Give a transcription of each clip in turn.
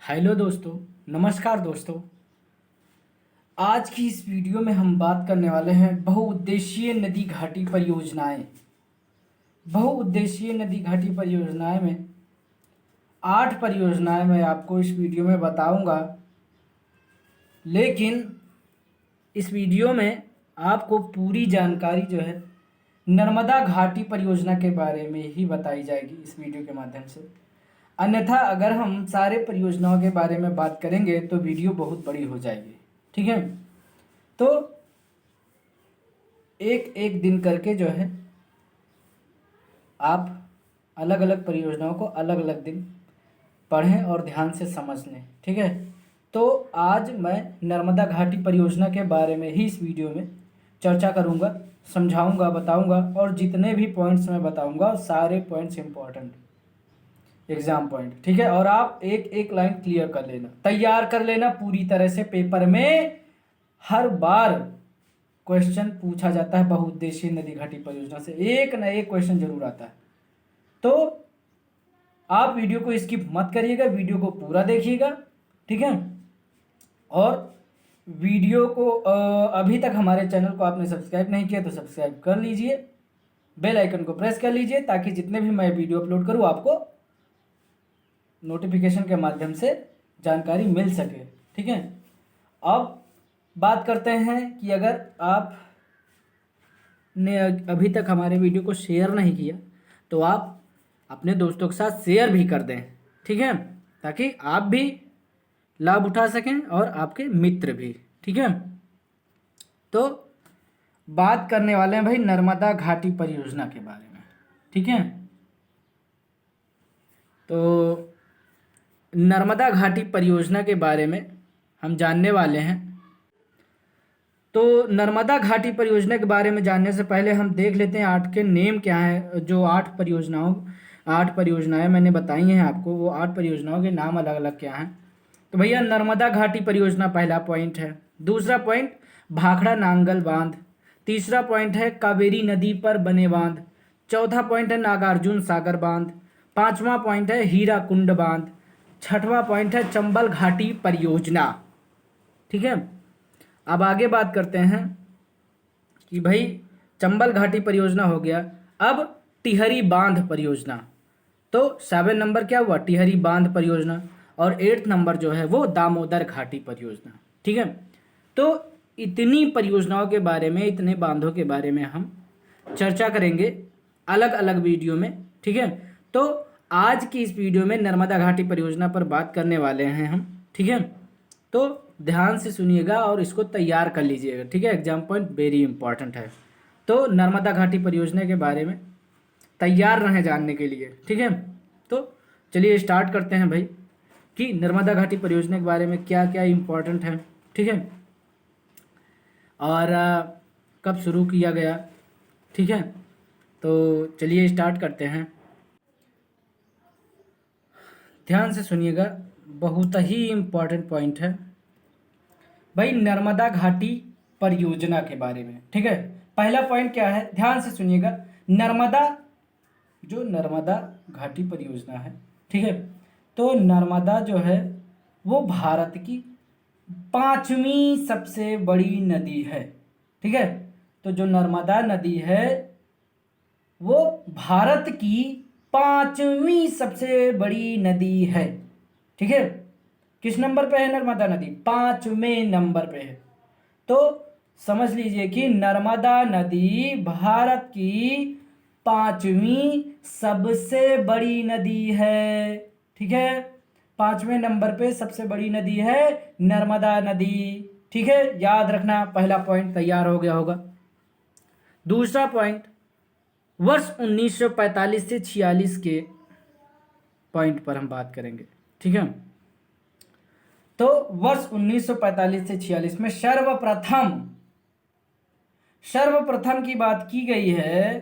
Hello दोस्तों। नमस्कार दोस्तों। आज की इस वीडियो में हम बात करने वाले हैं बहुउद्देशीय नदी घाटी परियोजनाएं। बहुउद्देशीय नदी घाटी परियोजनाएं में 8 परियोजनाएं मैं आपको इस वीडियो में बताऊंगा, लेकिन इस वीडियो में आपको पूरी जानकारी जो है नर्मदा घाटी परियोजना के बारे में ही बताई जाएगी इस वीडियो के माध्यम से। अन्यथा अगर हम सारे परियोजनाओं के बारे में बात करेंगे तो वीडियो बहुत बड़ी हो जाएगी। ठीक है, तो एक एक दिन करके जो है आप अलग अलग परियोजनाओं को अलग अलग दिन पढ़ें और ध्यान से समझ लें। ठीक है, तो आज मैं नर्मदा घाटी परियोजना के बारे में ही इस वीडियो में चर्चा करूंगा, समझाऊंगा, बताऊंगा, और जितने भी पॉइंट्स मैं बताऊंगा सारे पॉइंट्स इंपॉर्टेंट एग्जाम पॉइंट। ठीक है, और आप एक एक लाइन क्लियर कर लेना, तैयार कर लेना पूरी तरह से। पेपर में हर बार क्वेश्चन पूछा जाता है बहुउद्देशीय नदी घाटी परियोजना से, एक न एक क्वेश्चन जरूर आता है। तो आप वीडियो को स्किप मत करिएगा, वीडियो को पूरा देखिएगा। ठीक है, और वीडियो को अभी तक हमारे चैनल को आपने सब्सक्राइब नहीं किया तो सब्सक्राइब कर लीजिए, बेल आइकन को प्रेस कर लीजिए, ताकि जितने भी मैं वीडियो अपलोड करूँ आपको नोटिफिकेशन के माध्यम से जानकारी मिल सके। ठीक है, अब बात करते हैं कि अगर आप ने अभी तक हमारे वीडियो को शेयर नहीं किया तो आप अपने दोस्तों के साथ शेयर भी कर दें। ठीक है, ताकि आप भी लाभ उठा सकें और आपके मित्र भी। ठीक है, तो बात करने वाले हैं भाई नर्मदा घाटी परियोजना के बारे में। ठीक है, तो नर्मदा घाटी परियोजना के बारे में हम जानने वाले हैं। तो नर्मदा घाटी परियोजना के बारे में जानने से पहले हम देख लेते हैं 8 के नेम क्या हैं। जो 8 परियोजनाएं मैंने बताई हैं आपको, वो 8 परियोजनाओं के नाम अलग अलग क्या हैं। तो भैया नर्मदा घाटी परियोजना पहला पॉइंट है। दूसरा पॉइंट भाखड़ा नांगल बांध। तीसरा पॉइंट है कावेरी नदी पर बने बांध। चौथा पॉइंट है नागार्जुन सागर बांध। पांचवा पॉइंट है हीराकुंड बांध। छठवां पॉइंट है चंबल घाटी परियोजना। ठीक है, अब आगे बात करते हैं कि भाई चंबल घाटी परियोजना हो गया। अब टिहरी बांध परियोजना, तो 7 नंबर क्या हुआ, टिहरी बांध परियोजना, और 8 नंबर जो है वो दामोदर घाटी परियोजना। ठीक है, तो इतनी परियोजनाओं के बारे में, इतने बांधों के बारे में हम चर्चा करेंगे अलग अलग वीडियो में। ठीक है, तो आज की इस वीडियो में नर्मदा घाटी परियोजना पर बात करने वाले हैं हम। ठीक है, तो ध्यान से सुनिएगा और इसको तैयार कर लीजिएगा। ठीक है, एग्जाम पॉइंट वेरी इंपॉर्टेंट है। तो नर्मदा घाटी परियोजना के बारे में तैयार रहें जानने के लिए। ठीक है, तो चलिए स्टार्ट करते हैं भाई कि नर्मदा घाटी परियोजना के बारे में क्या क्या इम्पोर्टेंट है। ठीक है, और कब शुरू किया गया। ठीक है, तो चलिए स्टार्ट करते हैं। ध्यान से सुनिएगा, बहुत ही इम्पोर्टेंट पॉइंट है भाई नर्मदा घाटी परियोजना के बारे में। ठीक है, पहला पॉइंट क्या है, ध्यान से सुनिएगा। नर्मदा घाटी परियोजना है, ठीक है, तो नर्मदा जो है वो भारत की 5वीं सबसे बड़ी नदी है। ठीक है, तो जो नर्मदा नदी है वो भारत की 5वीं सबसे बड़ी नदी है। ठीक है, किस नंबर पे है नर्मदा नदी, 5वें नंबर पे है। तो समझ लीजिए कि नर्मदा नदी भारत की 5वीं सबसे बड़ी नदी है। ठीक है, 5वें नंबर पे सबसे बड़ी नदी है नर्मदा नदी। ठीक है, याद रखना, पहला पॉइंट तैयार हो गया होगा। दूसरा पॉइंट वर्ष 1945 से 46 के पॉइंट पर हम बात करेंगे। ठीक है, तो वर्ष 1945 से 46 में सर्वप्रथम की बात की गई है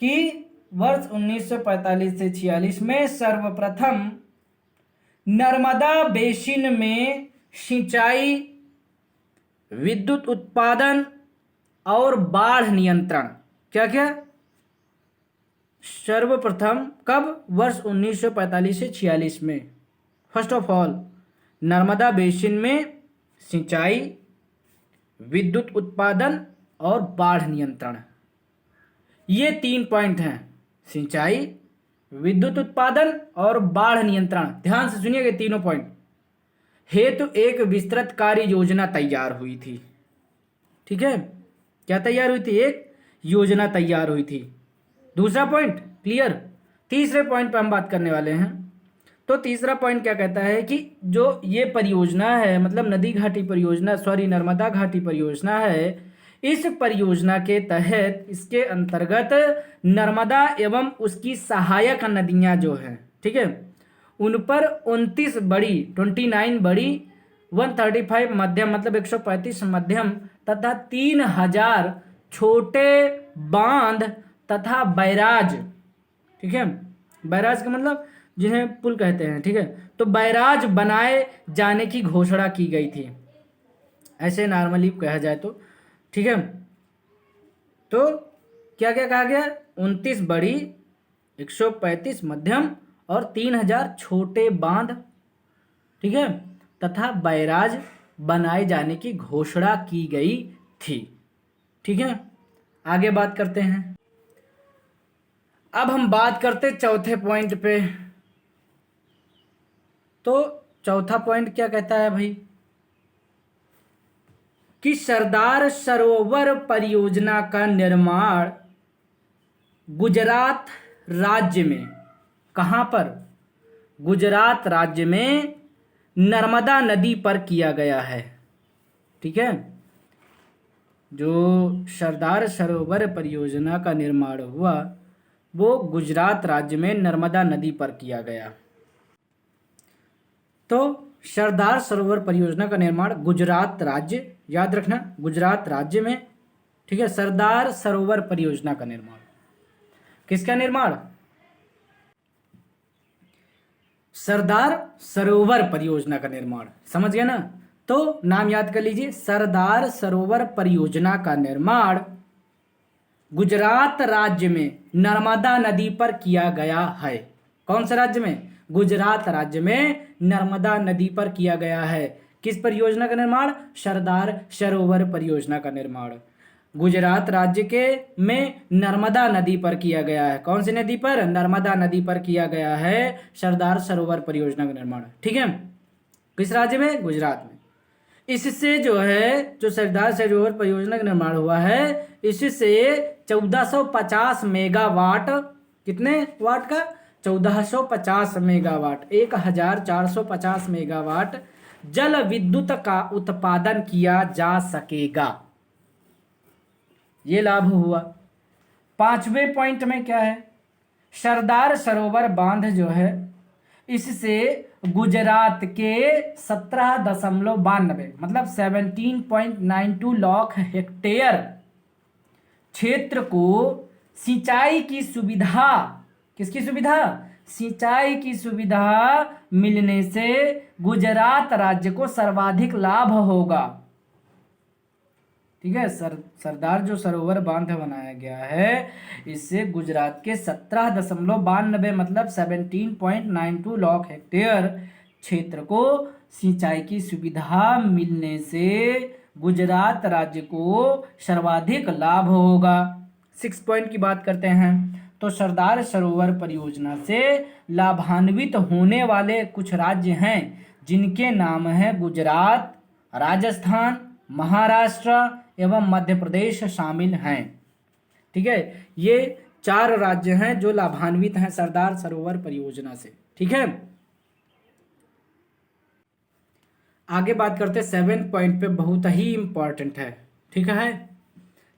कि वर्ष 1945 से 46 में सर्वप्रथम नर्मदा बेसिन में सिंचाई, विद्युत उत्पादन और बाढ़ नियंत्रण, क्या क्या, सर्वप्रथम कब, वर्ष 1945 से 46 में। First of all Narmada basin में सिंचाई, विद्युत उत्पादन और बाढ़ नियंत्रण, ये 3 पॉइंट हैं। सिंचाई, विद्युत उत्पादन और बाढ़ नियंत्रण, ध्यान से सुनिएगा तीनों पॉइंट हेतु एक विस्तृत कार्य योजना तैयार हुई थी। ठीक है, क्या तैयार हुई थी? एक योजना तैयार हुई थी। दूसरा पॉइंट क्लियर। तीसरे पॉइंट पर हम बात करने वाले हैं। तो तीसरा पॉइंट क्या कहता है कि जो ये परियोजना है, मतलब नदी घाटी परियोजना, नर्मदा घाटी परियोजना है, इस परियोजना के तहत इसके अंतर्गत नर्मदा एवं उसकी सहायक नदियां जो हैं, ठीक है, उन पर 29 बड़ी 29 बड़ी, 135 मध्यम मतलब 135 मध्यम तथा 3000 छोटे बांध तथा बैराज, ठीक है, बैराज का मतलब जिन्हें पुल कहते हैं, ठीक है, तो बैराज बनाए जाने की घोषणा की गई थी, ऐसे नॉर्मली कहा जाए तो। ठीक है, तो क्या क्या कहा गया? 29 बड़ी, 135 मध्यम और 3000 छोटे बांध, ठीक है, तथा बैराज बनाए जाने की घोषणा की गई थी। ठीक है, आगे बात करते हैं। अब हम बात करते चौथे पॉइंट पे। तो चौथा पॉइंट क्या कहता है भाई कि सरदार सरोवर परियोजना का निर्माण गुजरात राज्य में, कहां पर? गुजरात राज्य में नर्मदा नदी पर किया गया है। ठीक है, जो सरदार सरोवर परियोजना का निर्माण हुआ वो गुजरात राज्य में नर्मदा नदी पर किया गया। तो सरदार सरोवर परियोजना का निर्माण गुजरात राज्य, याद रखना, गुजरात राज्य में, ठीक है, सरदार सरोवर परियोजना का निर्माण। किसका निर्माण? सरदार सरोवर परियोजना का निर्माण, समझ गए ना? तो नाम याद कर लीजिए, सरदार सरोवर परियोजना का निर्माण गुजरात राज्य में नर्मदा नदी पर किया गया है। कौन से राज्य में? गुजरात राज्य में नर्मदा नदी पर किया गया है। किस परियोजना का निर्माण? सरदार सरोवर परियोजना का निर्माण गुजरात राज्य के में नर्मदा नदी पर किया गया है। कौन सी नदी पर? नर्मदा नदी पर किया गया है सरदार सरोवर परियोजना का निर्माण। ठीक है, किस राज्य में? गुजरात में। इससे जो है, जो सरदार सरोवर परियोजना का निर्माण हुआ है, इससे 1450 मेगावाट, कितने वाट का? 1450 मेगावाट, 1450 मेगावाट जल विद्युत का उत्पादन किया जा सकेगा। ये लाभ हुआ। पांचवें पॉइंट में क्या है? सरदार सरोवर बांध जो है, इससे गुजरात के 17.92 मतलब 17.92 लाख हेक्टेयर क्षेत्र को सिंचाई की सुविधा, किसकी सुविधा? सिंचाई की सुविधा मिलने से गुजरात राज्य को सर्वाधिक लाभ होगा। ठीक है, सरदार जो सरोवर बांध बनाया गया है, इससे गुजरात के 17.92 मतलब 17.92 लाख हेक्टेयर क्षेत्र को सिंचाई की सुविधा मिलने से गुजरात राज्य को सर्वाधिक लाभ होगा। 6 पॉइंट की बात करते हैं। तो सरदार सरोवर परियोजना से लाभान्वित होने वाले कुछ राज्य हैं, जिनके नाम हैं गुजरात, राजस्थान, महाराष्ट्र एवं मध्य प्रदेश शामिल हैं। ठीक है, ये 4 राज्य हैं जो लाभान्वित हैं सरदार सरोवर परियोजना से। ठीक है, आगे बात करते हैं 7 पॉइंट पे, बहुत ही इंपॉर्टेंट है। ठीक है,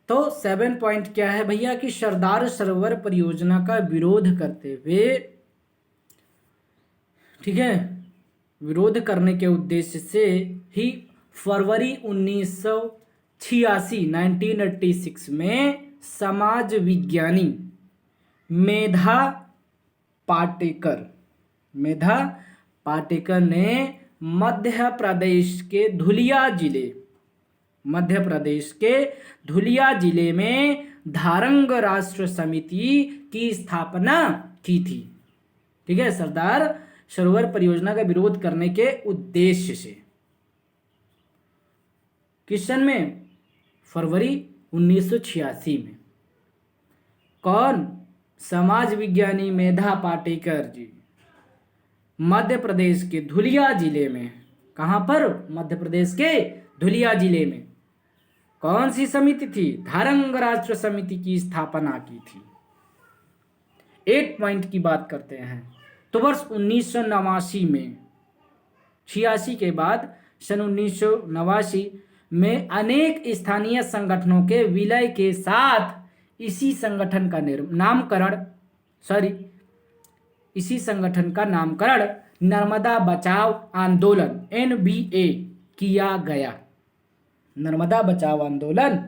तो 7 पॉइंट क्या है भैया कि सरदार सरोवर परियोजना का विरोध करते हुए, ठीक है, विरोध करने के उद्देश्य से ही फरवरी 1986 में समाज विज्ञानी मेधा पाटेकर ने मध्य प्रदेश के धुलिया जिले में धारंग राष्ट्र समिति की स्थापना की थी। ठीक है, सरदार सरोवर परियोजना का विरोध करने के उद्देश्य से। किस सन में? फरवरी 1986 में। कौन? समाज विज्ञानी मेधा पाटेकर जी, मध्य प्रदेश के धुलिया जिले में। कहाँ पर? मध्य प्रदेश के धुलिया जिले में। कौन सी समिति थी? धारंग राष्ट्र समिति की स्थापना की थी। 8 पॉइंट की बात करते हैं तो वर्ष 1989 में, 86 के बाद सन 1989 में अनेक स्थानीय संगठनों के विलय के साथ इसी संगठन का नामकरण नर्मदा बचाओ आंदोलन NBA किया गया। नर्मदा बचाओ आंदोलन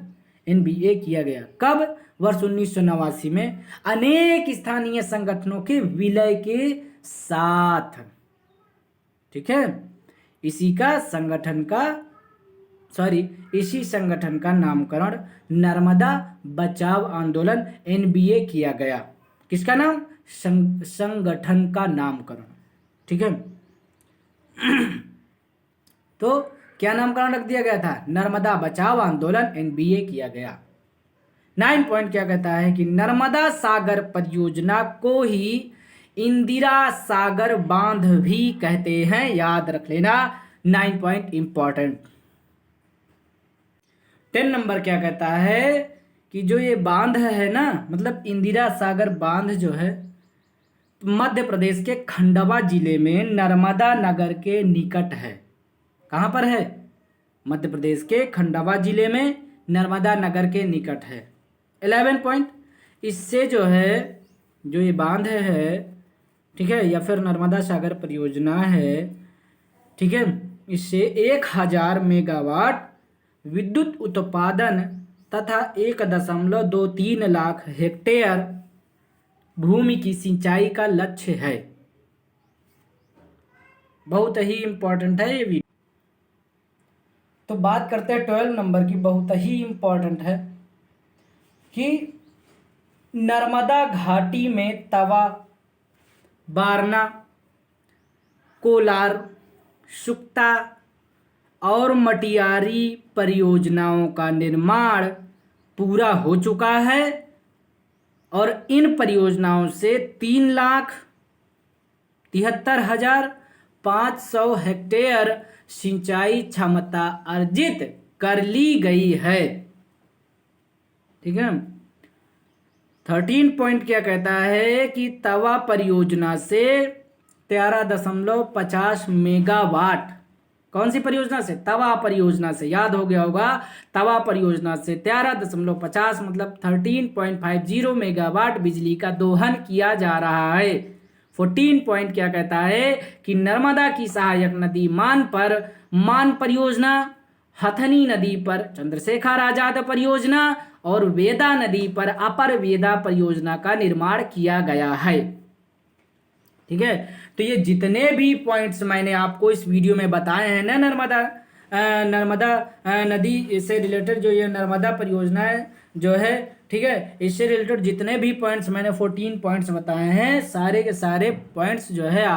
NBA किया गया। कब? वर्ष 1989 में अनेक स्थानीय संगठनों के विलय के साथ। ठीक है, इसी संगठन का नामकरण नर्मदा बचाओ आंदोलन NBA किया गया। किसका नाम? संगठन का नामकरण। ठीक है, तो क्या नामकरण रख दिया गया था? नर्मदा बचाओ आंदोलन NBA किया गया। 9 पॉइंट क्या कहता है कि नर्मदा सागर परियोजना को ही इंदिरा सागर बांध भी कहते हैं। याद रख लेना, 9 पॉइंट इंपॉर्टेंट। 10 नंबर क्या कहता है कि जो ये बांध है ना, मतलब इंदिरा सागर बांध जो है मध्य प्रदेश के खंडवा जिले में नर्मदा नगर के निकट है। कहाँ पर है? मध्य प्रदेश के खंडवा जिले में नर्मदा नगर के निकट है। 11 पॉइंट, इससे जो है, जो ये बांध है, ठीक है, या फिर नर्मदा सागर परियोजना है, ठीक है, इससे 1000 मेगावाट विद्युत उत्पादन तथा 1.23 लाख हेक्टेयर भूमि की सिंचाई का लक्ष्य है। बहुत ही इंपॉर्टेंट है ये भी। तो बात करते हैं 12 नंबर की, बहुत ही इंपॉर्टेंट है कि नर्मदा घाटी में तवा, बारना, कोलार, सुक्ता और मटियारी परियोजनाओं का निर्माण पूरा हो चुका है और इन परियोजनाओं से 3,73,500 हेक्टेयर सिंचाई क्षमता अर्जित कर ली गई है। ठीक है, 13 पॉइंट क्या कहता है कि तवा परियोजना से 13.50 मेगावाट। कौन सी परियोजना से? तवा परियोजना से। याद हो गया होगा, तवा परियोजना से 13.50 मतलब 13.50 मेगावाट बिजली का दोहन किया जा रहा है। 14 पॉइंट क्या कहता है कि नर्मदा की सहायक नदी मान परियोजना, हथनी नदी पर चंद्रशेखर आजाद परियोजना और वेदा नदी पर अपर वेदा परियोजना का निर्माण किया गया है। ठीक है, तो ये जितने भी पॉइंट्स मैंने आपको इस वीडियो में बताए हैं ना, नर्मदा नदी से रिलेटेड जो ये नर्मदा परियोजना है जो है, ठीक है, इससे रिलेटेड जितने भी पॉइंट्स मैंने 14 पॉइंट्स बताए हैं, सारे के सारे पॉइंट्स जो है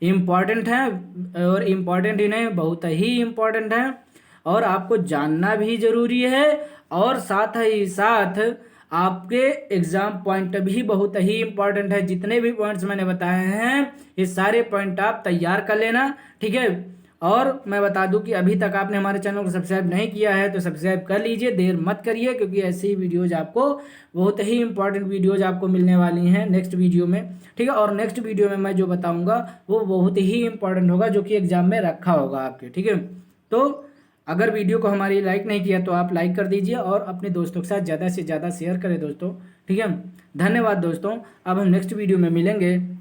इम्पॉर्टेंट हैं और इम्पॉर्टेंट ही नहीं, बहुत ही इम्पॉर्टेंट हैं और आपको जानना भी ज़रूरी है और साथ ही साथ आपके एग्ज़ाम पॉइंट भी बहुत ही इम्पॉर्टेंट है। जितने भी पॉइंट्स मैंने बताए हैं ये सारे पॉइंट आप तैयार कर लेना। ठीक है, और मैं बता दूं कि अभी तक आपने हमारे चैनल को सब्सक्राइब नहीं किया है तो सब्सक्राइब कर लीजिए, देर मत करिए, क्योंकि ऐसी ही वीडियोज़ आपको, बहुत ही इंपॉर्टेंट वीडियोज़ आपको मिलने वाली हैं नेक्स्ट वीडियो में। ठीक है, और नेक्स्ट वीडियो में मैं जो बताऊँगा वो बहुत ही इंपॉर्टेंट होगा, जो कि एग्ज़ाम में रखा होगा आपके। ठीक है, तो अगर वीडियो को हमारी लाइक नहीं किया तो आप लाइक कर दीजिए और अपने दोस्तों के साथ ज़्यादा से ज़्यादा शेयर करें दोस्तों। ठीक है, धन्यवाद दोस्तों। अब हम नेक्स्ट वीडियो में मिलेंगे।